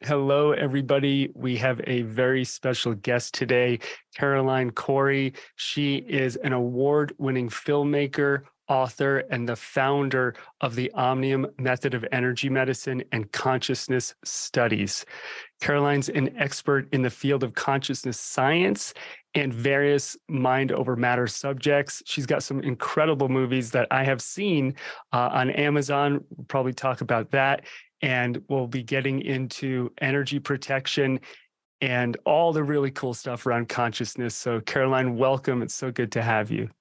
Hello, everybody. We have a very special guest today, Cory. She is an award-winning filmmaker, author, and the founder of the Omnium Method of Energy Medicine and Consciousness Studies. Caroline's an expert in the field of consciousness science and various mind over matter subjects. She's got some incredible movies that I have seen on Amazon. We'll probably talk about that. And we'll be getting into energy protection and all the really cool stuff around consciousness. So Caroline, welcome. It's so good to have you.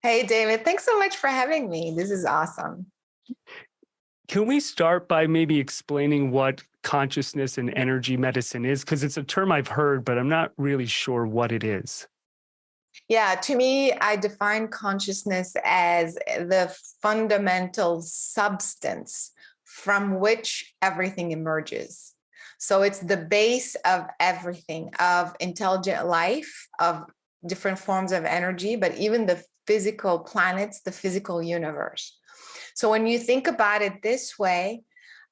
Hey, David, thanks so much for having me. This is awesome. Can we start by maybe explaining what consciousness and energy medicine is? Because it's a term I've heard, but I'm not really sure what it is. Yeah, to me, I define consciousness as the fundamental substance from which everything emerges. So it's the base of everything, of intelligent life, of different forms of energy, but even the physical planets, the physical universe. So when you think about it this way,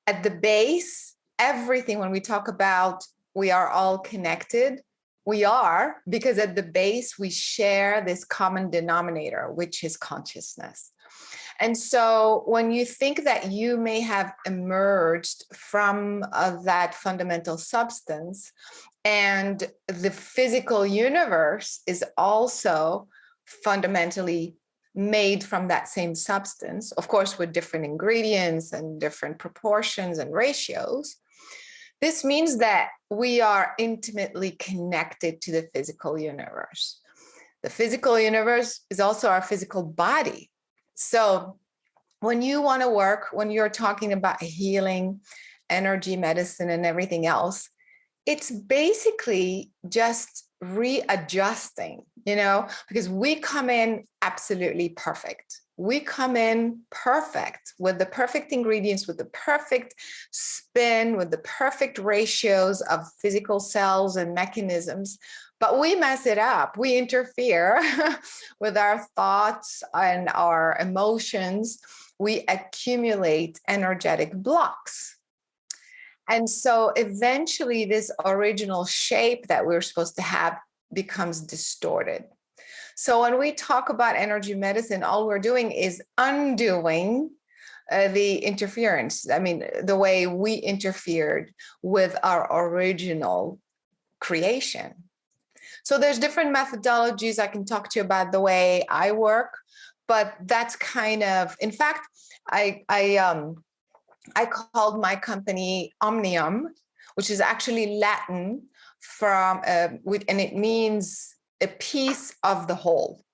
at the base, everything, when we talk about we are all connected, we are, because at the base, we share this common denominator, which is consciousness. And so when you think that you may have emerged from that fundamental substance, and the physical universe is also fundamentally made from that same substance, of course, with different ingredients and different proportions and ratios, this means that we are intimately connected to the physical universe. The physical universe is also our physical body. So when you want to work, when you're talking about healing, energy medicine, and everything else, it's basically just readjusting, because we come in absolutely perfect. We come in perfect with the perfect ingredients, with the perfect spin, with the perfect ratios of physical cells and mechanisms. But we mess it up. We interfere with our thoughts and our emotions. We accumulate energetic blocks. And so eventually this original shape that we're supposed to have becomes distorted. So when we talk about energy medicine, all we're doing is undoing the interference. I mean, the way we interfered with our original creation. So there's different methodologies. I can talk to you about the way I work, but that's kind of, in fact, I called my company Omnium, which is actually Latin and it means a piece of the whole,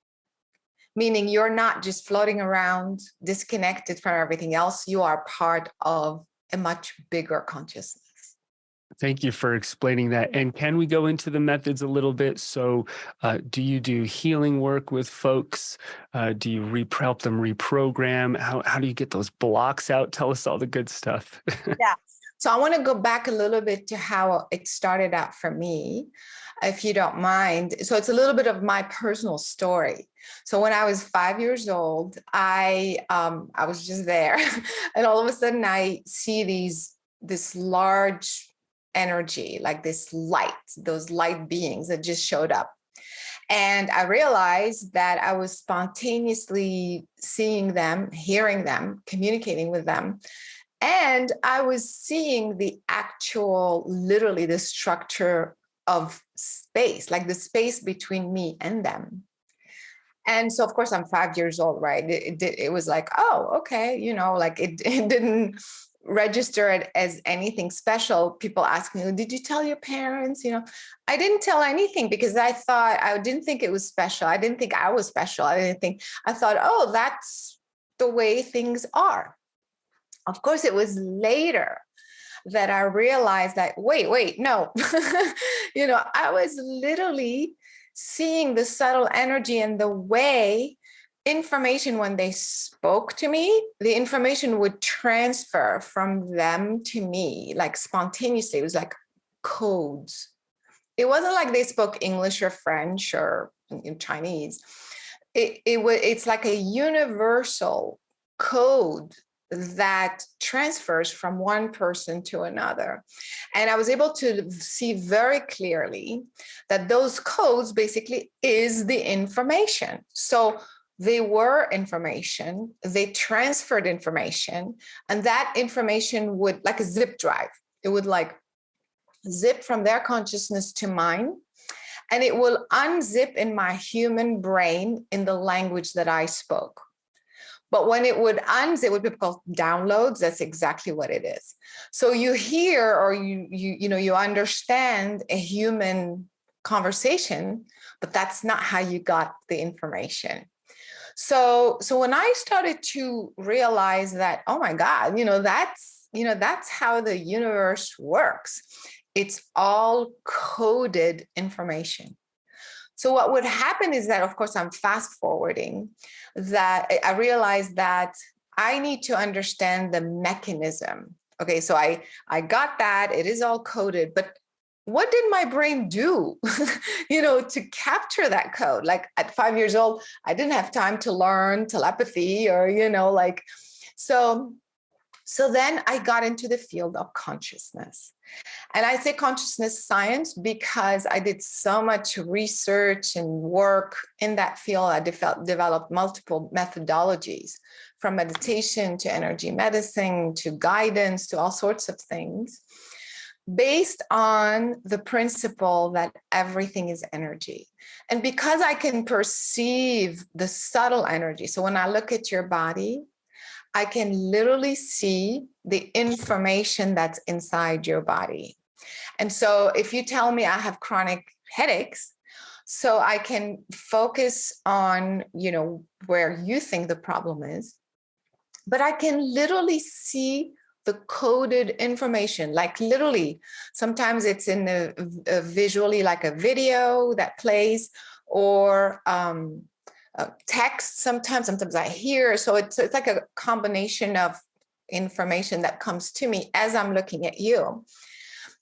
meaning you're not just floating around disconnected from everything else. You are part of a much bigger consciousness. Thank you for explaining that. And can we go into the methods a little bit? So do you do healing work with folks? Do you help them reprogram? How do you get those blocks out? Tell us all the good stuff. Yeah. So I want to go back a little bit to how it started out for me, if you don't mind. So it's a little bit of my personal story. So when I was 5 years old, I was just there, and all of a sudden I see this large energy, like this light, those light beings that just showed up. And I realized that I was spontaneously seeing them, hearing them, communicating with them. And I was seeing literally the structure of space, like the space between me and them. And so, of course, I'm 5 years old, right? It was like, oh, okay, like it didn't register it as anything special. People ask me, did you tell your parents? I didn't tell anything because I didn't think it was special. I didn't think I was special. I thought, oh, that's the way things are. Of course, it was later that I realized that, wait, no, I was literally seeing the subtle energy and the way information, when they spoke to me, the information would transfer from them to me, like spontaneously. It was like codes. It wasn't like they spoke English or French or in Chinese. It's like a universal code that transfers from one person to another. And I was able to see very clearly that those codes basically is the information. So they were information, they transferred information, and that information would, like a zip drive, it would like zip from their consciousness to mine, and it will unzip in my human brain in the language that I spoke. But when it would unzip, it would be called downloads. That's exactly what it is. So you hear, or you understand a human conversation, but that's not how you got the information. So when I started to realize that, oh my God, that's how the universe works. It's all coded information. So what would happen is that, of course, I'm fast forwarding, that I realized that I need to understand the mechanism. Okay, so I got that, it is all coded, but what did my brain do, to capture that code? Like at 5 years old, I didn't have time to learn telepathy or, so then I got into the field of consciousness. And I say consciousness science because I did so much research and work in that field. I developed multiple methodologies, from meditation to energy medicine to guidance to all sorts of things, based on the principle that everything is energy. And because I can perceive the subtle energy, so when I look at your body, I can literally see the information that's inside your body. And so if you tell me I have chronic headaches, so I can focus on, where you think the problem is, but I can literally see the coded information, like literally. Sometimes it's in a visually, like a video that plays, or text. Sometimes I hear. So it's like a combination of information that comes to me as I'm looking at you.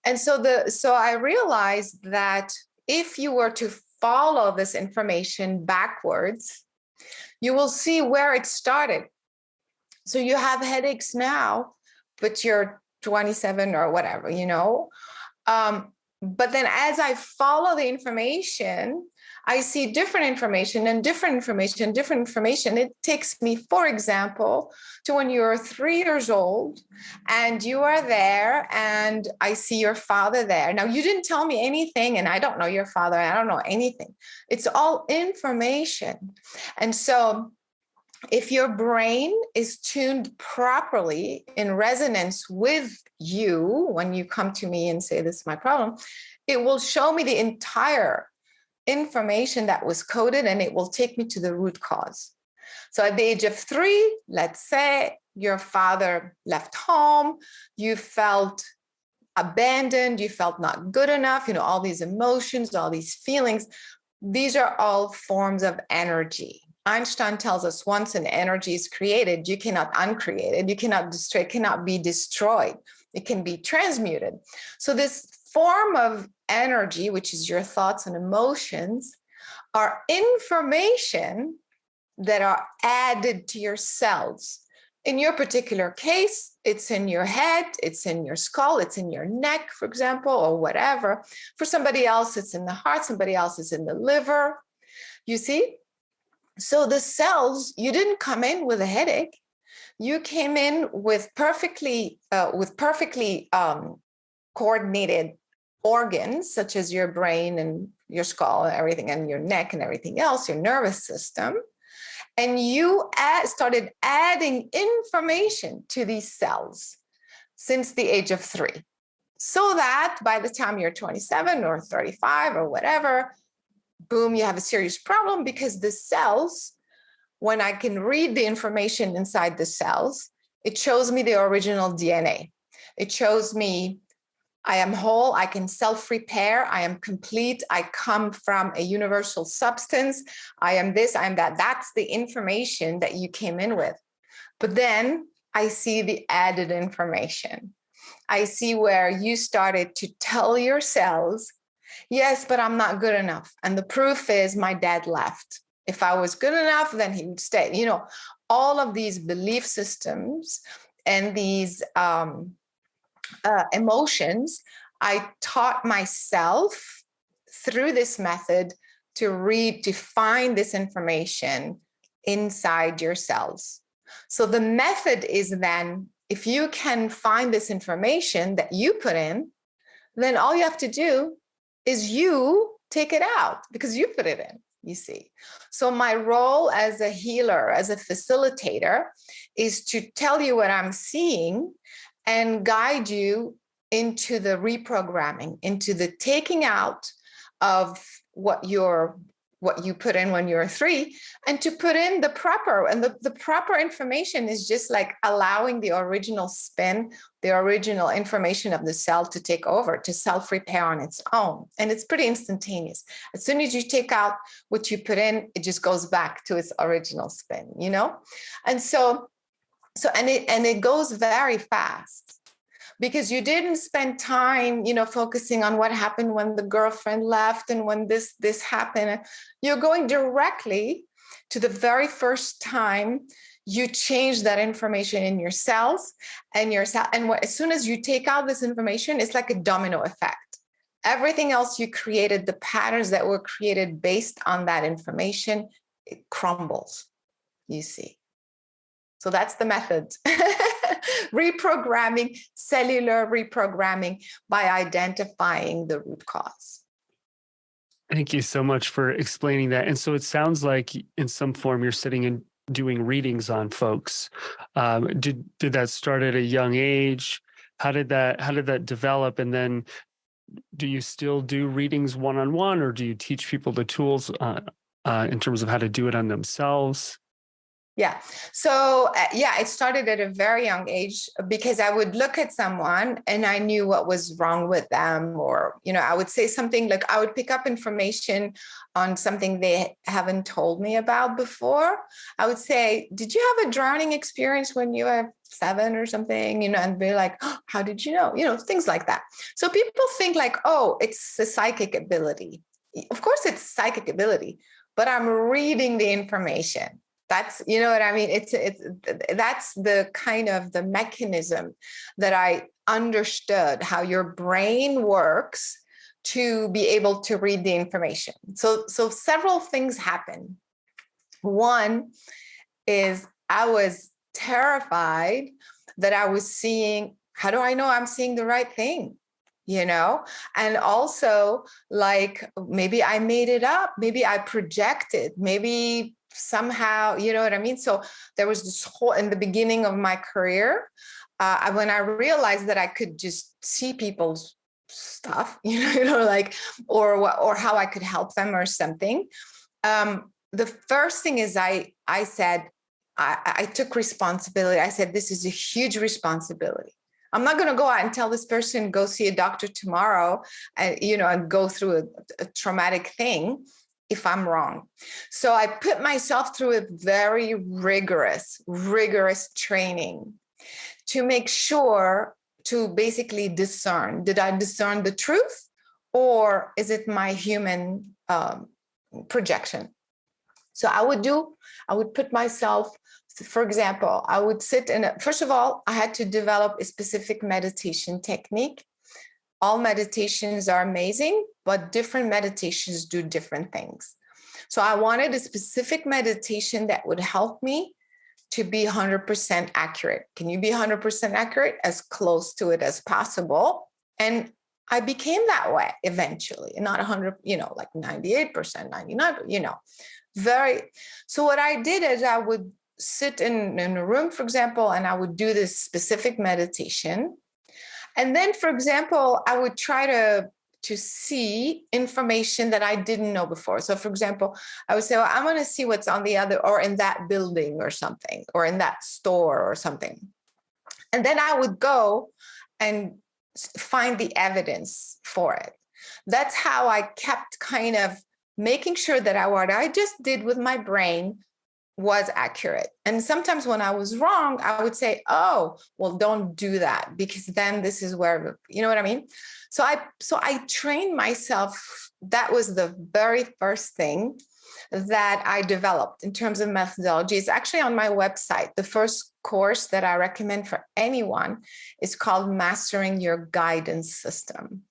And so I realized that if you were to follow this information backwards, you will see where it started. So you have headaches now, but you're 27 or whatever, but then as I follow the information, I see different information and different information and different information. It takes me, for example, to when you're 3 years old and you are there and I see your father there. Now, you didn't tell me anything, and I don't know your father. I don't know anything. It's all information. And so if your brain is tuned properly in resonance with you, when you come to me and say, this is my problem, it will show me the entire information that was coded, and it will take me to the root cause. So at the age of 3, let's say your father left home, you felt abandoned, you felt not good enough, all these emotions, all these feelings. These are all forms of energy. Einstein tells us once an energy is created, you cannot uncreate it, you cannot destroy, it cannot be destroyed, it can be transmuted. So this form of energy, which is your thoughts and emotions, are information that are added to your cells. In your particular case, it's in your head, it's in your skull, it's in your neck, for example, or whatever. For somebody else, it's in the heart, somebody else is in the liver. You see? So the cells, you didn't come in with a headache. You came in with perfectly coordinated organs, such as your brain and your skull and everything, and your neck and everything else, your nervous system. And you started adding information to these cells since the age of 3. So that by the time you're 27 or 35 or whatever, boom, you have a serious problem, because the cells, when I can read the information inside the cells, it shows me the original DNA. It shows me I am whole, I can self-repair, I am complete, I come from a universal substance, I am this, I am that. That's the information that you came in with. But then I see the added information. I see where you started to tell your cells Yes, but I'm not good enough. And the proof is my dad left. If I was good enough, then he would stay. All of these belief systems and these emotions, I taught myself through this method to find this information inside your cells. So the method is then, if you can find this information that you put in, then all you have to do is you take it out because you put it in, you see. So my role as a healer, as a facilitator, is to tell you what I'm seeing and guide you into the reprogramming, into the taking out of what you put in when you're 3, and to put in the proper. And the proper information is just like allowing the original spin, the original information of the cell to take over, to self-repair on its own. And it's pretty instantaneous. As soon as you take out what you put in, it just goes back to its original spin, And and it goes very fast. Because you didn't spend time, focusing on what happened when the girlfriend left and when this happened. You're going directly to the very first time you change that information in your cells and as soon as you take out this information, it's like a domino effect. Everything else you created, the patterns that were created based on that information, it crumbles, you see. So that's the method. Reprogramming, cellular reprogramming by identifying the root cause. Thank you so much for explaining that. And so it sounds like in some form you're sitting and doing readings on folks. Did that start at a young age? How did that develop? And then do you still do readings one-on-one, or do you teach people the tools in terms of how to do it on themselves? Yeah. So, it started at a very young age because I would look at someone and I knew what was wrong with them. Or, I would say something like, I would pick up information on something they haven't told me about before. I would say, did you have a drowning experience when you were 7 or something, and be like, oh, how did you know, things like that. So people think like, oh, it's a psychic ability. Of course it's psychic ability, but I'm reading the information. That's, you know what I mean? That's the kind of the mechanism that I understood how your brain works to be able to read the information. So several things happen. One is I was terrified that I was seeing, how do I know I'm seeing the right thing? And also like, maybe I made it up, maybe I projected, maybe somehow, you know what I mean? So there was this whole, in the beginning of my career, when I realized that I could just see people's stuff, like, or how I could help them or something. The first thing is I said, I took responsibility. I said, this is a huge responsibility. I'm not going to go out and tell this person, go see a doctor tomorrow and, and go through a traumatic thing if I'm wrong. So I put myself through a very rigorous training to make sure to basically discern, did I discern the truth or is it my human projection? So I would put myself, for example, I would sit first of all, I had to develop a specific meditation technique. All meditations are amazing, but different meditations do different things. So I wanted a specific meditation that would help me to be 100% accurate. Can you be 100% accurate? As close to it as possible. And I became that way eventually, not 100, like 98%, 99%, So what I did is I would sit in a room, for example, and I would do this specific meditation. And then, for example, I would try to see information that I didn't know before. So, for example, I would say, well, I want to see what's on the other, or in that building or something, or in that store or something. And then I would go and find the evidence for it. That's how I kept kind of making sure that what I just did with my brain was accurate. And sometimes when I was wrong, I would say, oh, well, don't do that, because then this is where, you know what I mean? So I trained myself. That was the very first thing that I developed in terms of methodology. It's actually on my website. The first course that I recommend for anyone is called Mastering Your Guidance System.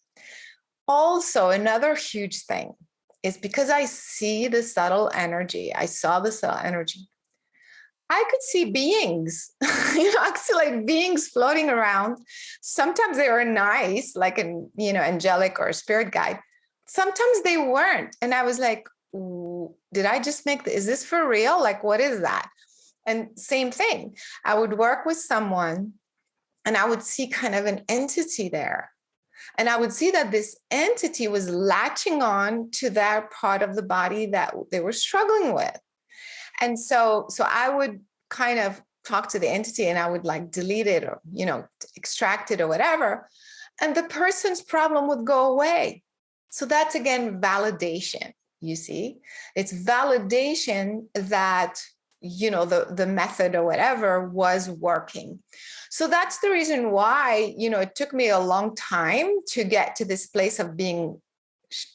Also, another huge thing is because I see the subtle energy, I saw the subtle energy. I could see beings, actually like beings floating around. Sometimes they were nice, like an, angelic or a spirit guide. Sometimes they weren't. And I was like, did I just is this for real? Like, what is that? And same thing, I would work with someone and I would see kind of an entity there. And I would see that this entity was latching on to that part of the body that they were struggling with. And so I would kind of talk to the entity and I would like delete it or, extract it or whatever. And the person's problem would go away. So that's again, validation, you see. It's validation that, the method or whatever was working. So that's the reason why, it took me a long time to get to this place of being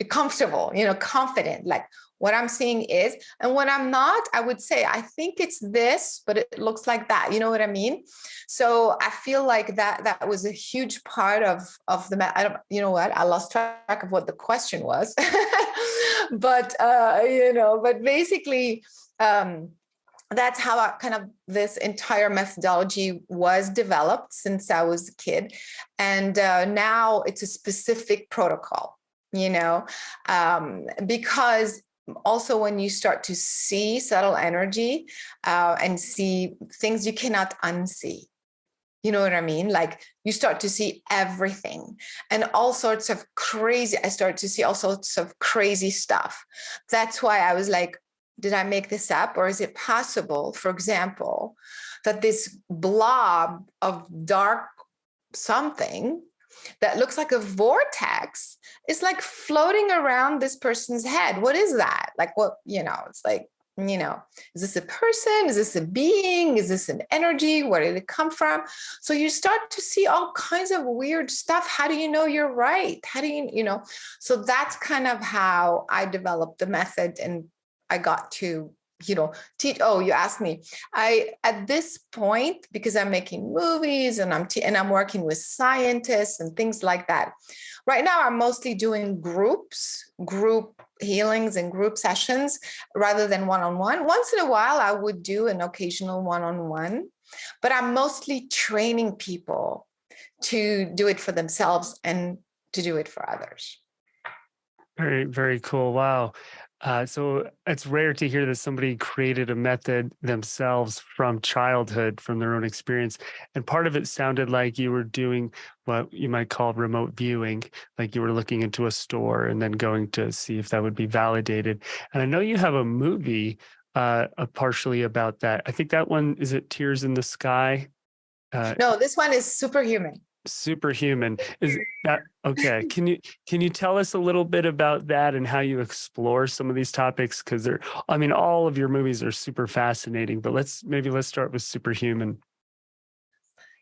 comfortable, confident, like what I'm seeing is, and when I'm not, I would say, I think it's this, but it looks like that. You know what I mean? So I feel like that was a huge part of the, I don't, you know what? I lost track of what the question was, but, but basically, that's how this entire methodology was developed since I was a kid. And now it's a specific protocol, because also when you start to see subtle energy and see things you cannot unsee, you know what I mean? Like you start to see everything and all sorts of crazy, I started to see all sorts of crazy stuff. That's why I was like, did I make this up? Or is it possible, for example, that this blob of dark something that looks like a vortex is like floating around this person's head? What is that? Like, what, it's like, is this a person? Is this a being? Is this an energy? Where did it come from? So you start to see all kinds of weird stuff. How do you know you're right? How do you, so that's kind of how I developed the method and I got to, teach. Oh, you asked me. At this point, because I'm making movies and I'm working with scientists and things like that. Right now, I'm mostly doing group healings and group sessions rather than one-on-one. Once in a while, I would do an occasional one-on-one, but I'm mostly training people to do it for themselves and to do it for others. Very, very cool. Wow. So it's rare to hear that somebody created a method themselves from childhood, from their own experience. And part of it sounded like you were doing what you might call remote viewing, like you were looking into a store and then going to see if that would be validated. And I know you have a movie partially about that. I think that one, is it Tears in the Sky? No, this one is Superhuman. Superhuman. Is that okay? Can you tell us a little bit about that and how you explore some of these topics? Because all of your movies are super fascinating, but let's start with Superhuman.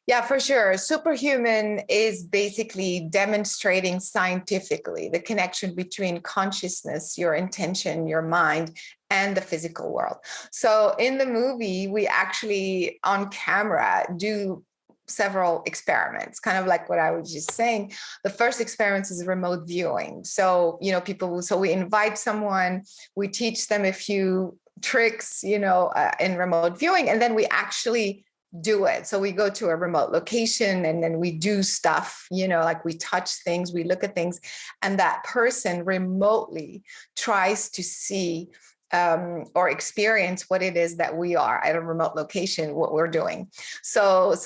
Yeah, for sure. Superhuman is basically demonstrating scientifically the connection between consciousness, your intention, your mind, and the physical world. So in the movie, we actually on camera do several experiments, kind of like what I was just saying. The first experiment is remote viewing. So, we invite someone, we teach them a few tricks, in remote viewing, and then we actually do it. So we go to a remote location and then we do stuff, like we touch things, we look at things, and that person remotely tries to see or experience what it is that we are at a remote location, what we're doing. So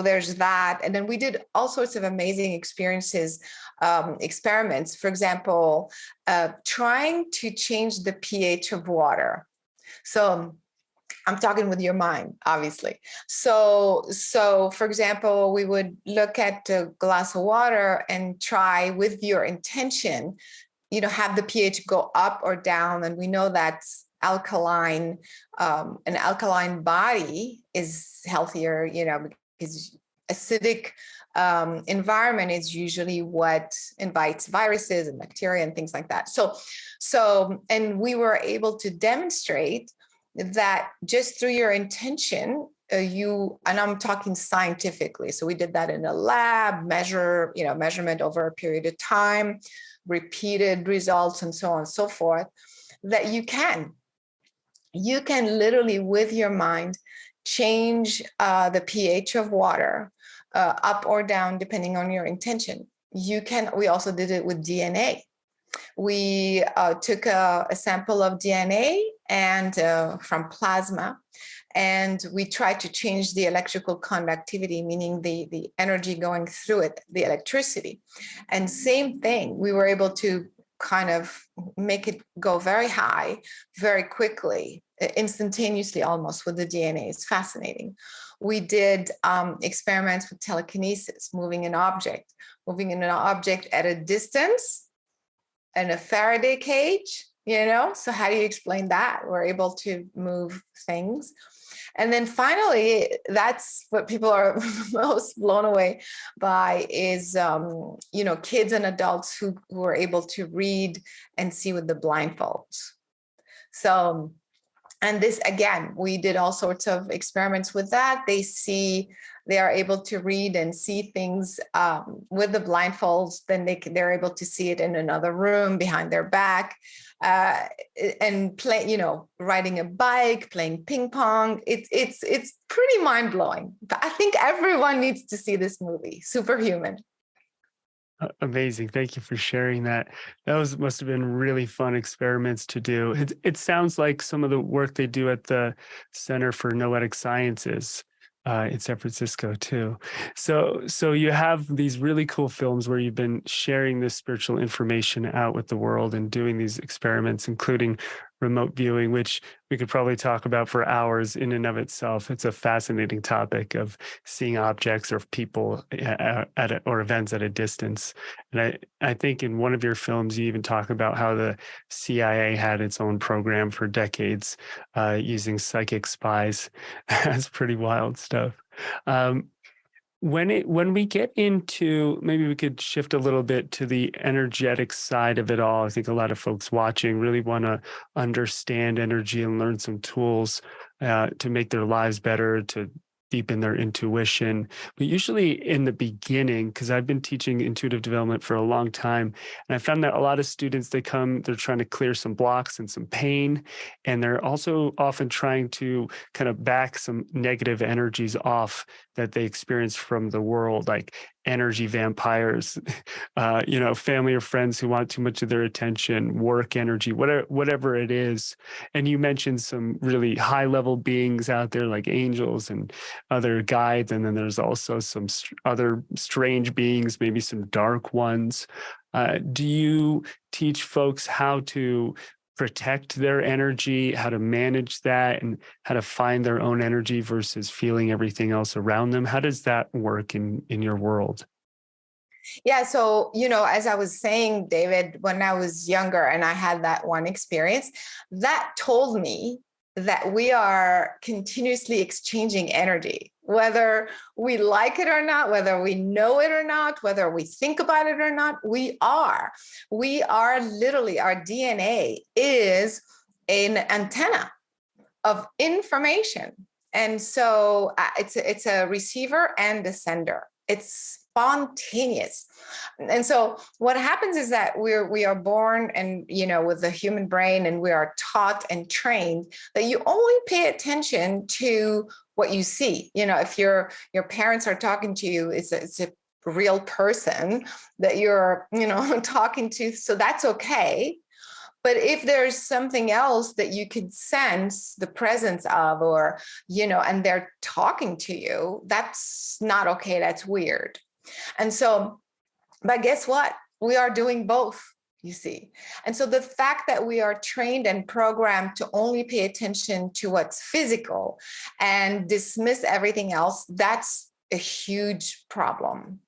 there's that. And then we did all sorts of amazing experiments. For example, trying to change the pH of water. So I'm talking with your mind, obviously. So for example, we would look at a glass of water and try with your intention, have the pH go up or down. And we know that's an alkaline body is healthier, because acidic environment is usually what invites viruses and bacteria and things like that. And we were able to demonstrate that just through your intention, and I'm talking scientifically. So we did that in a lab, measurement over a period of time, repeated results, and so on and so forth, that you can literally with your mind change the pH of water up or down, depending on your intention. We also did it with DNA. We took a sample of DNA and from plasma, and we tried to change the electrical conductivity, meaning the energy going through it, the electricity. And same thing, we were able to kind of make it go very high, very quickly, instantaneously almost with the DNA. It's fascinating. We did experiments with telekinesis, moving an object at a distance in a Faraday cage, So how do you explain that? We're able to move things. And then finally, that's what people are most blown away by is, kids and adults who are able to read and see with the blindfolds. So, and this, again, we did all sorts of experiments with that. They are able to read and see things with the blindfolds. Then they're able to see it in another room behind their back, and play, riding a bike, playing ping pong. It's pretty mind blowing. But I think everyone needs to see this movie, Superhuman. Amazing. Thank you for sharing that. Must have been really fun experiments to do. It sounds like some of the work they do at the Center for Noetic Sciences in San Francisco too. So you have these really cool films where you've been sharing this spiritual information out with the world and doing these experiments, including remote viewing, which we could probably talk about for hours in and of itself. It's a fascinating topic of seeing objects or people or events at a distance. And I think in one of your films, you even talk about how the CIA had its own program for decades using psychic spies. That's pretty wild stuff. When we get into, maybe we could shift a little bit to the energetic side of it all. I think a lot of folks watching really want to understand energy and learn some tools to make their lives better, to deepen their intuition. But usually in the beginning, because I've been teaching intuitive development for a long time, and I found that a lot of students, they're trying to clear some blocks and some pain, and they're also often trying to kind of back some negative energies off that they experience from the world, like energy vampires, family or friends who want too much of their attention, work energy, whatever it is. And you mentioned some really high level beings out there like angels and other guides. And then there's also some other strange beings, maybe some dark ones. Do you teach folks how to protect their energy, how to manage that, and how to find their own energy versus feeling everything else around them? How does that work in your world? Yeah. So, as I was saying, David, when I was younger and I had that one experience, that told me that we are continuously exchanging energy, whether we like it or not, whether we know it or not, whether we think about it or not, we are literally, our DNA is an antenna of information. And so it's a receiver and a sender. It's spontaneous. And so what happens is that we are born and, with the human brain, and we are taught and trained that you only pay attention to what you see. If your parents are talking to you, it's a real person that you're, talking to. So that's okay. But if there's something else that you could sense the presence of, or, and they're talking to you, that's not okay. That's weird. And so, but guess what? We are doing both, you see. And so the fact that we are trained and programmed to only pay attention to what's physical and dismiss everything else, that's a huge problem.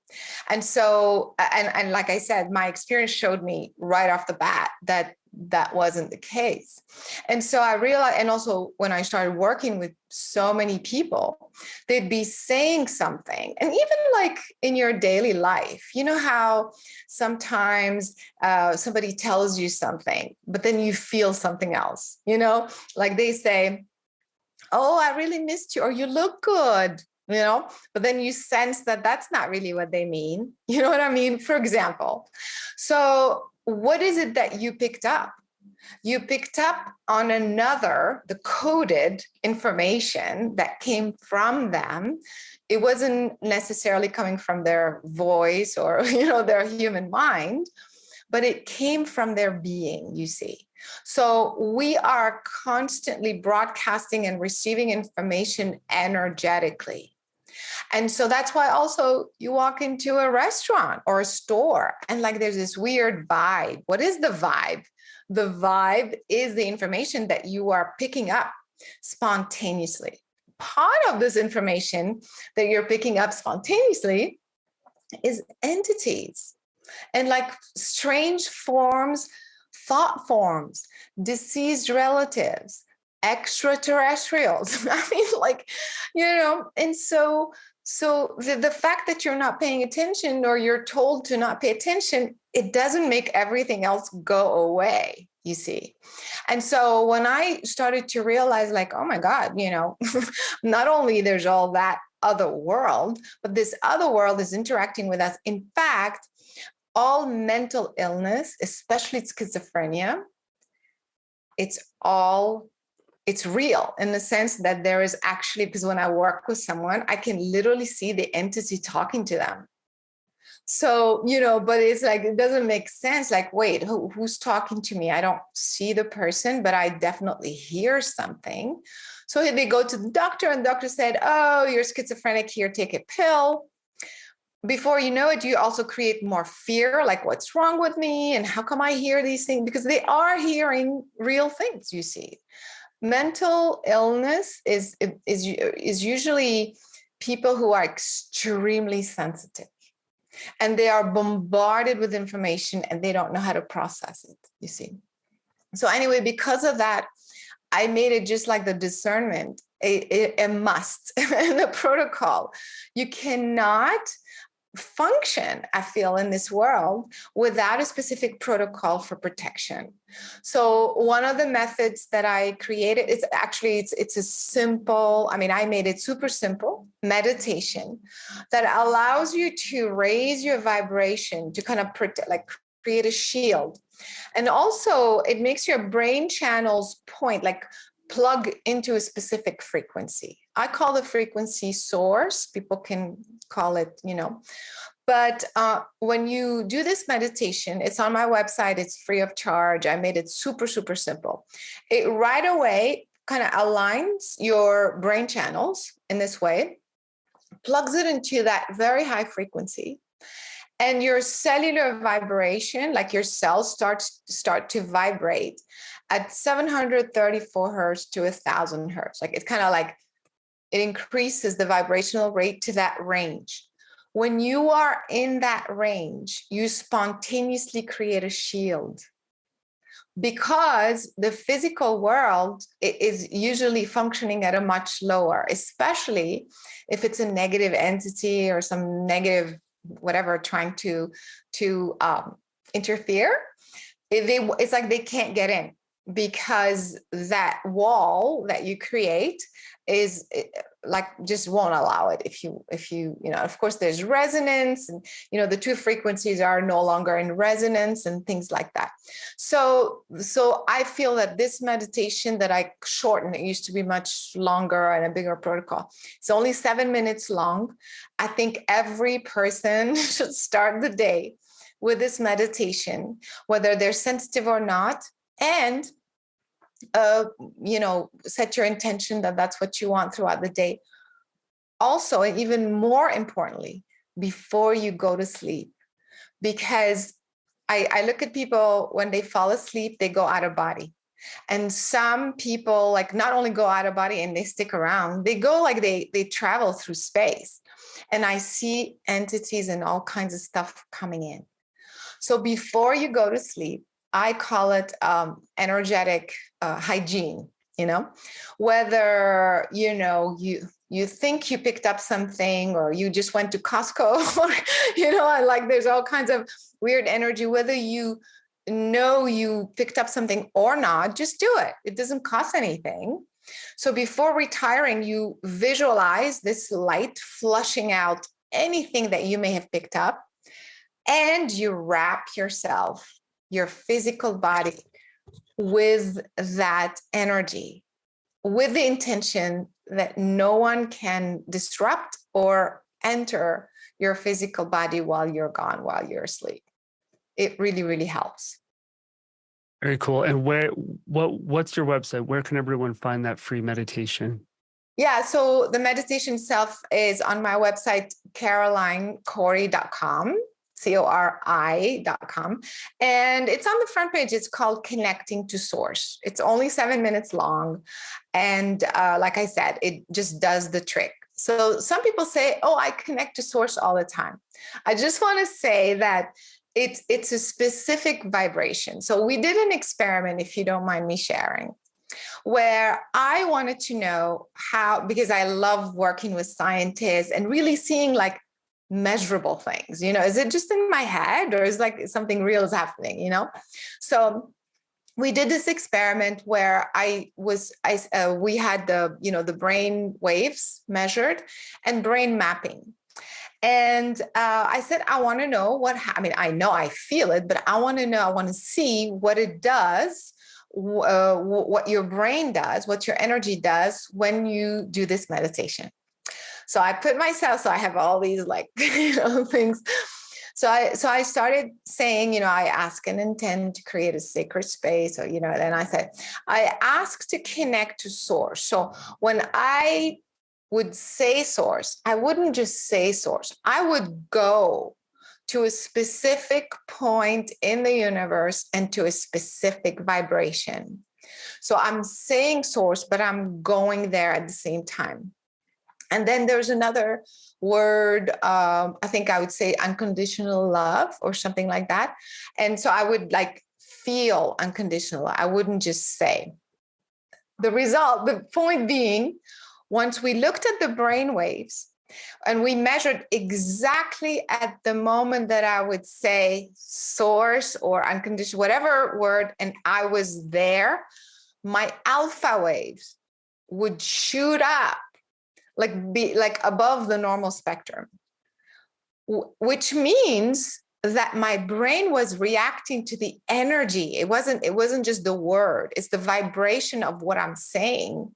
And so, and like I said, my experience showed me right off the bat that that wasn't the case. And so I realized, and also when I started working with so many people, they'd be saying something. And even like in your daily life, you know how sometimes somebody tells you something, but then you feel something else, you know, like they say, oh, I really missed you, or you look good, you know, but then you sense that that's not really what they mean. You know what I mean? For example. So what is it that you picked up? You picked up on another, the coded information that came from them. It wasn't necessarily coming from their voice or, you know, their human mind, but it came from their being, you see. So we are constantly broadcasting and receiving information energetically. And so that's why also you walk into a restaurant or a store and like there's this weird vibe. What is the vibe? The vibe is the information that you are picking up spontaneously. Part of this information that you're picking up spontaneously is entities and like strange forms, thought forms, deceased relatives, extraterrestrials. I mean, like, you know, and so the fact that you're not paying attention or you're told to not pay attention, it doesn't make everything else go away, you see. And so when I started to realize like, oh my God, you know, not only there's all that other world, but this other world is interacting with us. In fact, all mental illness, especially schizophrenia, it's real in the sense that there is actually, because when I work with someone, I can literally see the entity talking to them. So, you know, but it's like, it doesn't make sense. Like, wait, who's talking to me? I don't see the person, but I definitely hear something. So they go to the doctor and the doctor said, oh, you're schizophrenic, here, take a pill. Before you know it, you also create more fear, like what's wrong with me? And how come I hear these things? Because they are hearing real things, you see. Mental illness is usually people who are extremely sensitive and they are bombarded with information and they don't know how to process it, you see. So anyway, because of that, I made it just like the discernment, a must and a protocol. You cannot function, I feel, in this world without a specific protocol for protection. So one of the methods that I created is actually, it's a simple, I mean, I made it super simple meditation that allows you to raise your vibration to kind of protect, like create a shield. And also it makes your brain channels point, like plug into a specific frequency. I call the frequency source. People can call it, you know. But when you do this meditation, it's on my website. It's free of charge. I made it super, super simple. It right away kind of aligns your brain channels in this way, plugs it into that very high frequency. And your cellular vibration, like your cells start to vibrate at 734 hertz to 1,000 hertz. Like it's kind of like it increases the vibrational rate to that range. When you are in that range, you spontaneously create a shield because the physical world is usually functioning at a much lower, especially if it's a negative entity or some negative whatever trying to interfere. It's like they can't get in because that wall that you create is like just won't allow it. If you know, of course there's resonance and, you know, the two frequencies are no longer in resonance and things like that. So I feel that this meditation that I shortened, it used to be much longer and a bigger protocol. It's only 7 minutes long. I think every person should start the day with this meditation, whether they're sensitive or not, and you know, set your intention that that's what you want throughout the day. Also, and even more importantly, before you go to sleep, because I look at people when they fall asleep, they go out of body. And some people like not only go out of body and they stick around, they go like they travel through space. And I see entities and all kinds of stuff coming in. So before you go to sleep, I call it energetic hygiene, whether, you think you picked up something or you just went to Costco or, and like there's all kinds of weird energy, whether you know you picked up something or not, just do it. It doesn't cost anything. So before retiring, you visualize this light flushing out anything that you may have picked up, and you wrap yourself, your physical body, with that energy, with the intention that no one can disrupt or enter your physical body while you're gone, while you're asleep. It really, really helps. Very cool. And what's your website? Where can everyone find that free meditation? Yeah, so the meditation itself is on my website, CarolineCory.com, Cori.com. And it's on the front page. It's called Connecting to Source. It's only 7 minutes long. And like I said, it just does the trick. So some people say, oh, I connect to Source all the time. I just want to say that it's a specific vibration. So we did an experiment, if you don't mind me sharing, where I wanted to know how, because I love working with scientists and really seeing like measurable things, is it just in my head or is like something real is happening, So we did this experiment where we had the brain waves measured and brain mapping. And I said, I want to know I know I feel it, but I want to see what it does, what your brain does, what your energy does when you do this meditation. So I have all these things. So I started saying, I ask and intend to create a sacred space, or, then I said, I ask to connect to Source. So when I would say Source, I wouldn't just say Source. I would go to a specific point in the universe and to a specific vibration. So I'm saying Source, but I'm going there at the same time. And then there's another word, I think I would say unconditional love or something like that. And so I would feel unconditional. I wouldn't just say. The point being, once we looked at the brain waves and we measured exactly at the moment that I would say Source or unconditional, whatever word, and I was there, my alpha waves would shoot up, be above the normal spectrum, which means that my brain was reacting to the energy. It wasn't just the word, it's the vibration of what I'm saying.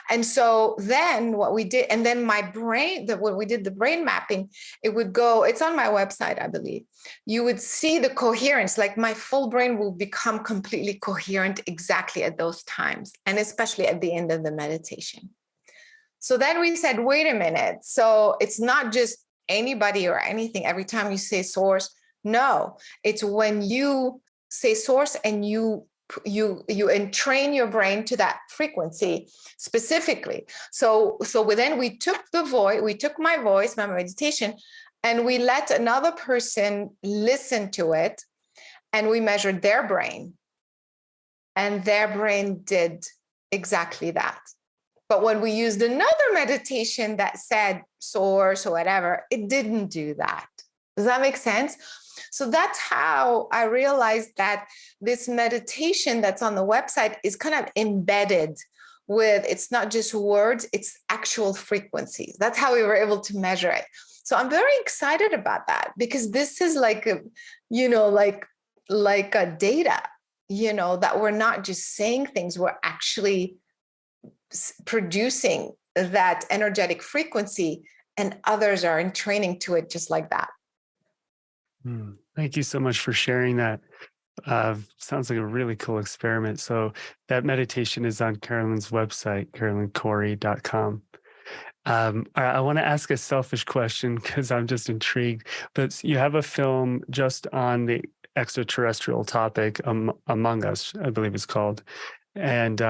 And so then what we did, and then my brain, when we did the brain mapping, it would go, it's on my website, I believe. You would see the coherence, my full brain will become completely coherent exactly at those times, and especially at the end of the meditation. So then we said, wait a minute. So it's not just anybody or anything every time you say Source. No, it's when you say Source and you entrain your brain to that frequency specifically. So then we took my voice, my meditation, and we let another person listen to it, and we measured their brain, and their brain did exactly that. But when we used another meditation that said Source or whatever, it didn't do that. Does that make sense? So that's how I realized that this meditation that's on the website is kind of embedded with, it's not just words, it's actual frequencies. That's how we were able to measure it. So I'm very excited about that, because this is like a data, that we're not just saying things, we're actually producing that energetic frequency, and others are in training to it just like that. Thank you so much for sharing that. Sounds like a really cool experiment. So that meditation is on Caroline's website, CarolineCory.com. I want to ask a selfish question because I'm just intrigued, but you have a film just on the extraterrestrial topic, Among Us, I believe it's called. And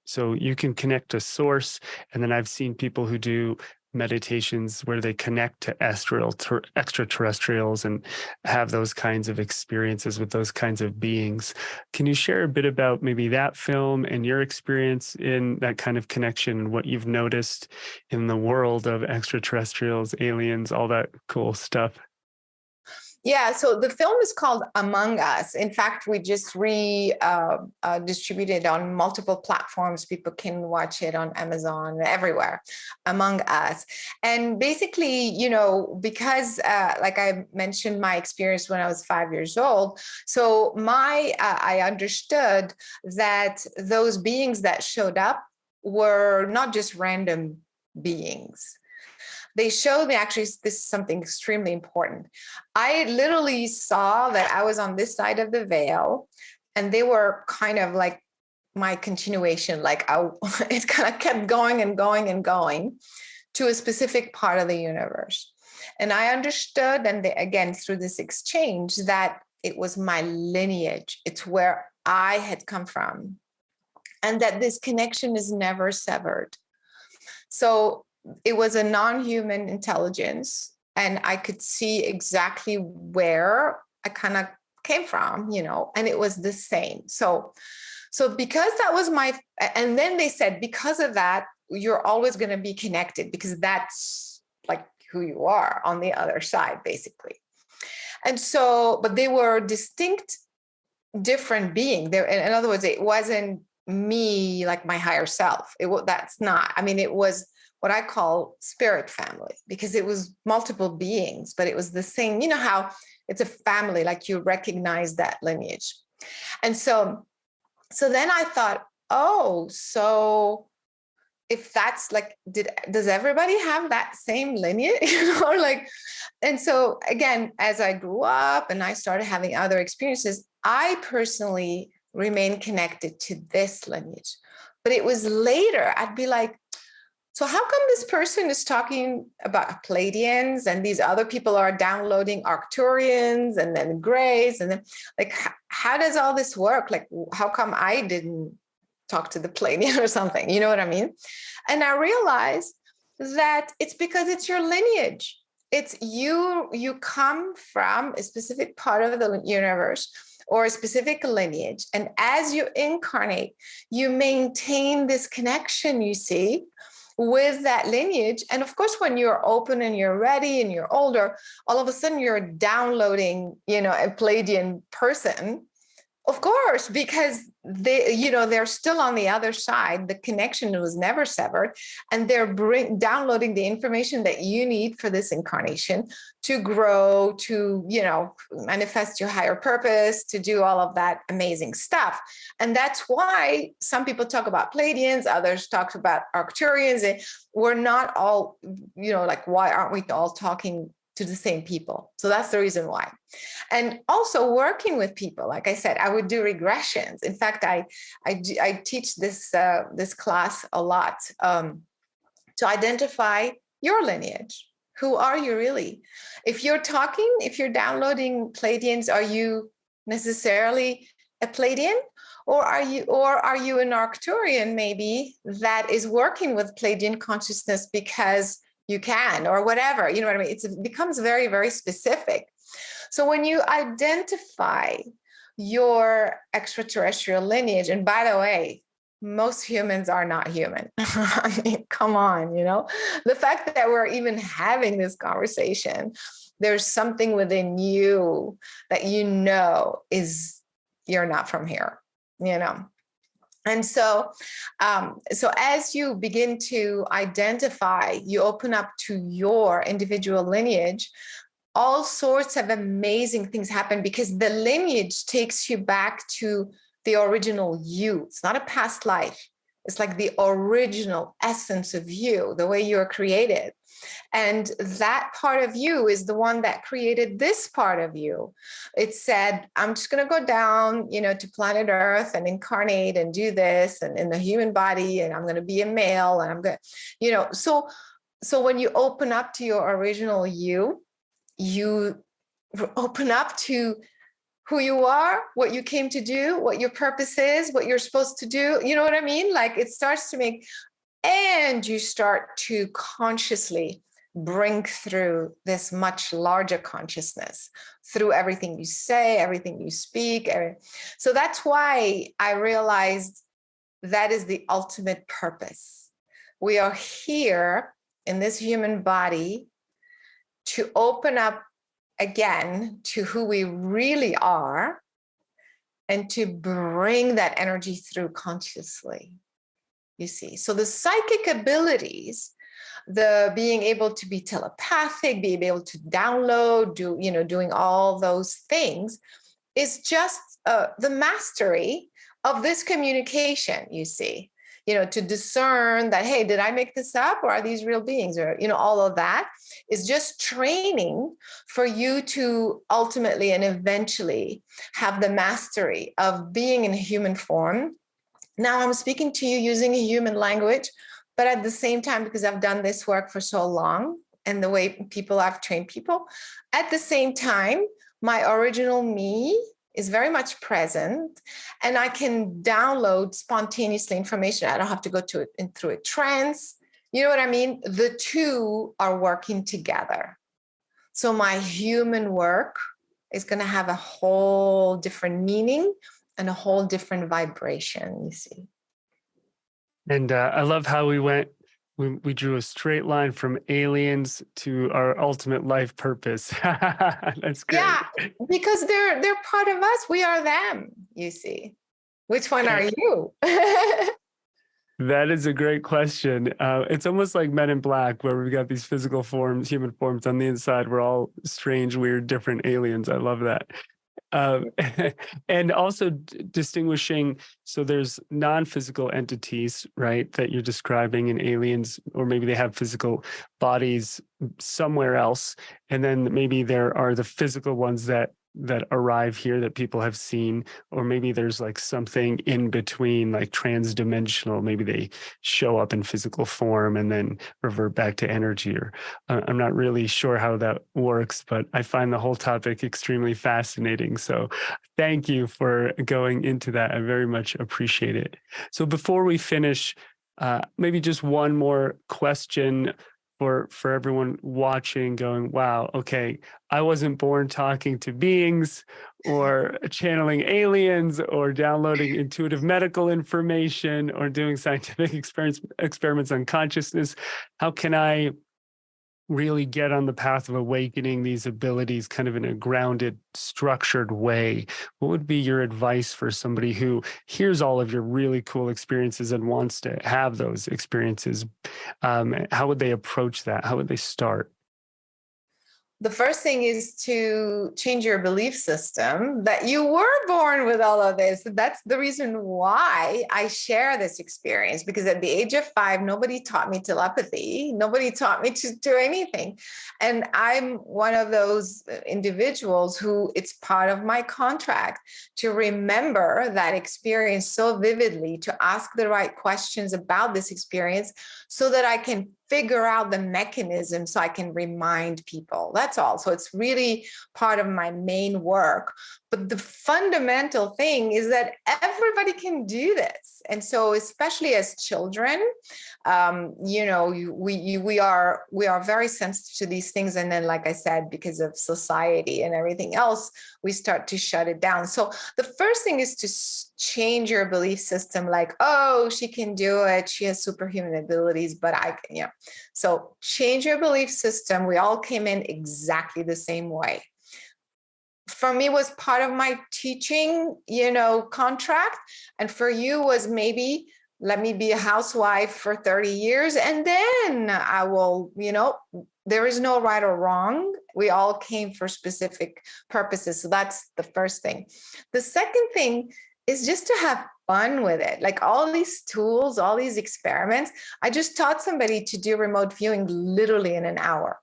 so you can connect to Source. And then I've seen people who do meditations where they connect to extraterrestrials and have those kinds of experiences with those kinds of beings. Can you share a bit about maybe that film and your experience in that kind of connection and what you've noticed in the world of extraterrestrials, aliens, all that cool stuff? Yeah, so the film is called Among Us. In fact, we just distributed on multiple platforms. People can watch it on Amazon, everywhere. Among Us, and basically, because like I mentioned, my experience when I was 5 years old. So I understood that those beings that showed up were not just random beings. They showed me, actually, this is something extremely important. I literally saw that I was on this side of the veil, and they were kind of like my continuation. It kind of kept going and going and going to a specific part of the universe. And I understood, and again, through this exchange, that it was my lineage. It's where I had come from, and that this connection is never severed. So it was a non-human intelligence, and I could see exactly where I kind of came from, and it was the same. So because that was and then they said, because of that, you're always going to be connected, because that's like who you are on the other side, basically. And so, but they were distinct, different beings. In other words, it wasn't me, like my higher self. That's not, it was what I call spirit family, because it was multiple beings, but it was the same. You know how it's a family, like you recognize that lineage. And so then I thought, oh, so if that's like, does everybody have that same lineage? And so again, as I grew up and I started having other experiences, I personally remained connected to this lineage. But it was later, I'd be like, so how come this person is talking about Pleiadians and these other people are downloading Arcturians and then Greys? And then how does all this work? Like, how come I didn't talk to the Pleiadian or something? You know what I mean? And I realized that it's because it's your lineage. It's you come from a specific part of the universe or a specific lineage. And as you incarnate, you maintain this connection, you see, with that lineage. And of course, when you're open and you're ready and you're older, all of a sudden you're downloading, a Pleiadian person, of course, because they're still on the other side. The connection was never severed, and they're downloading the information that you need for this incarnation to grow, to, manifest your higher purpose, to do all of that amazing stuff. And that's why some people talk about Pleiadians, others talk about Arcturians, and we're not all, why aren't we all talking to the same people? So that's the reason why. And also working with people, like I said, I would do regressions. In fact, I teach this class a lot to identify your lineage. Who are you really? If you're downloading Pleiadians, are you necessarily a Pleiadian? Or are you an Arcturian maybe that is working with Pleiadian consciousness because you can, or whatever, you know what I mean? It becomes very, very specific. So when you identify your extraterrestrial lineage, and by the way, most humans are not human. I mean, come on, the fact that we're even having this conversation, there's something within you that is you're not from here, And so as you begin to identify, you open up to your individual lineage, all sorts of amazing things happen, because the lineage takes you back to the original you. It's not a past life. It's like the original essence of you, the way you were created. And that part of you is the one that created this part of you. It said, I'm just going to go down, to planet Earth and incarnate and do this and in the human body, and I'm going to be a male, and I'm going to, so when you open up to your original you open up to who you are, what you came to do, what your purpose is, what you're supposed to do. You know what I mean? Like, it starts to make and you start to consciously bring through this much larger consciousness through everything you say, everything you speak. So that's why I realized that is the ultimate purpose. We are here in this human body to open up again to who we really are and to bring that energy through consciously, you see. So the psychic abilities, the being able to be telepathic, being able to download, doing all those things is just the mastery of this communication, you see. To discern that, hey, did I make this up, or are these real beings, or all of that is just training for you to ultimately and eventually have the mastery of being in human form. Now I'm speaking to you using a human language, but at the same time, because I've done this work for so long and the way I've trained people, at the same time, my original me is very much present, and I can download spontaneously information. I don't have to go through a trance. You know what I mean? The two are working together. So my human work is going to have a whole different meaning and a whole different vibration, you see. And I love how we drew a straight line from aliens to our ultimate life purpose. That's great. Yeah, because they're part of us. We are them, you see. Which one are you? That is a great question. It's almost like Men in Black, where we've got these physical forms, human forms on the inside. We're all strange, weird, different aliens. I love that. And also distinguishing, so there's non-physical entities, right, that you're describing in aliens, or maybe they have physical bodies somewhere else, and then maybe there are the physical ones that arrive here that people have seen, or maybe there's like something in between, like transdimensional. Maybe they show up in physical form and then revert back to energy, or I'm not really sure how that works, but I find the whole topic extremely fascinating. So thank you for going into that. I very much appreciate it. So before we finish, maybe just one more question for everyone watching, going, wow, okay, I wasn't born talking to beings or channeling aliens or downloading intuitive medical information or doing scientific experiments on consciousness. How can I really get on the path of awakening these abilities kind of in a grounded, structured way? What would be your advice for somebody who hears all of your really cool experiences and wants to have those experiences? How would they approach that? How would they start? The first thing is to change your belief system that you were born with all of this. That's the reason why I share this experience, because at the age of 5, nobody taught me telepathy. Nobody taught me to do anything. And I'm one of those individuals who it's part of my contract to remember that experience so vividly, to ask the right questions about this experience so that I can figure out the mechanism so I can remind people. That's all. So it's really part of my main work. But the fundamental thing is that everybody can do this. And so especially as children, we are very sensitive to these things. And then, like I said, because of society and everything else, we start to shut it down. So the first thing is to change your belief system, like, oh, she can do it. She has superhuman abilities, but I can, So change your belief system. We all came in exactly the same way. For me, was part of my teaching, contract. And for you was maybe, let me be a housewife for 30 years. And then I will, there is no right or wrong. We all came for specific purposes. So that's the first thing. The second thing is just to have fun with it. Like all these tools, all these experiments. I just taught somebody to do remote viewing literally in an hour.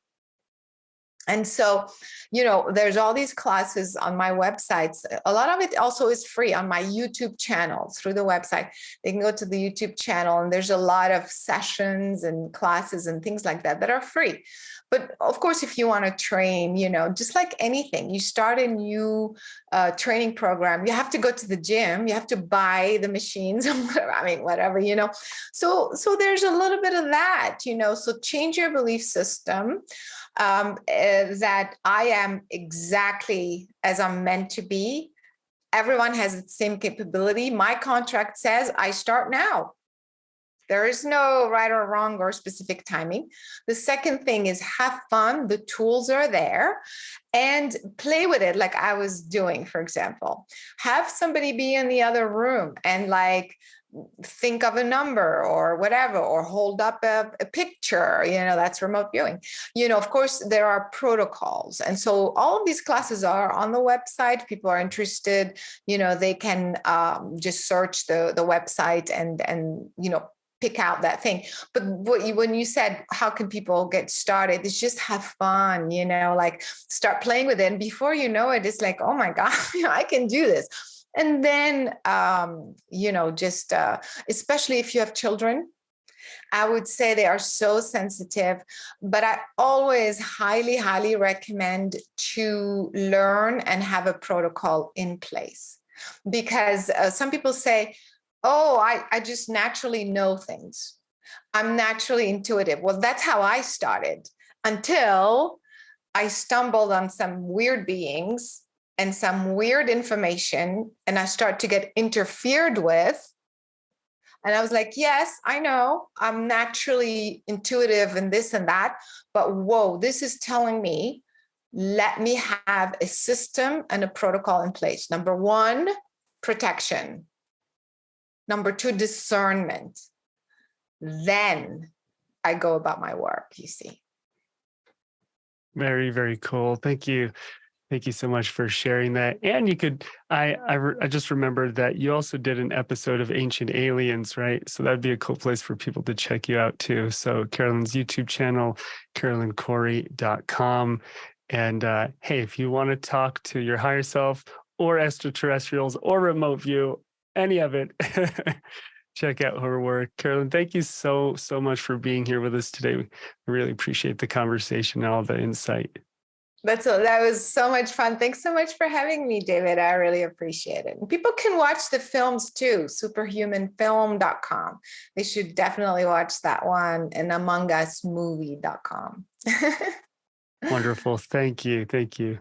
And so, there's all these classes on my websites. A lot of it also is free on my YouTube channel through the website. They can go to the YouTube channel, and there's a lot of sessions and classes and things like that are free. But of course, if you want to train, just like anything, you start a new training program, you have to go to the gym, you have to buy the machines, whatever. So there's a little bit of that, so change your belief system. That I am exactly as I'm meant to be. Everyone has the same capability. My contract says I start now. There is no right or wrong or specific timing. The second thing is have fun. The tools are there and play with it like I was doing, for example. Have somebody be in the other room and think of a number or whatever, or hold up a picture, that's remote viewing. Of course, there are protocols. And so all of these classes are on the website. People are interested, they can just search the website and pick out that thing. But when you said, how can people get started? It's just have fun, start playing with it. And before you know it, it's like, oh my God, I can do this. And then, especially if you have children, I would say they are so sensitive, but I always highly, highly recommend to learn and have a protocol in place. Because some people say, oh, I just naturally know things. I'm naturally intuitive. Well, that's how I started until I stumbled on some weird beings and some weird information, and I start to get interfered with. And I was like, yes, I know I'm naturally intuitive and this and that, but whoa, this is telling me, let me have a system and a protocol in place. Number one, protection. Number two, discernment. Then I go about my work, you see. Very, very cool. Thank you. Thank you so much for sharing that. And I just remembered that you also did an episode of Ancient Aliens, right? So that'd be a cool place for people to check you out too. So Carolyn's YouTube channel, carolyncory.com. And hey, if you want to talk to your higher self or extraterrestrials or remote view, any of it, check out her work. Carolyn, thank you so much for being here with us today. We really appreciate the conversation and all the insight. That was so much fun. Thanks so much for having me, David. I really appreciate it. And people can watch the films too, superhumanfilm.com. They should definitely watch that one, and amongus movie.com. Wonderful. Thank you. Thank you.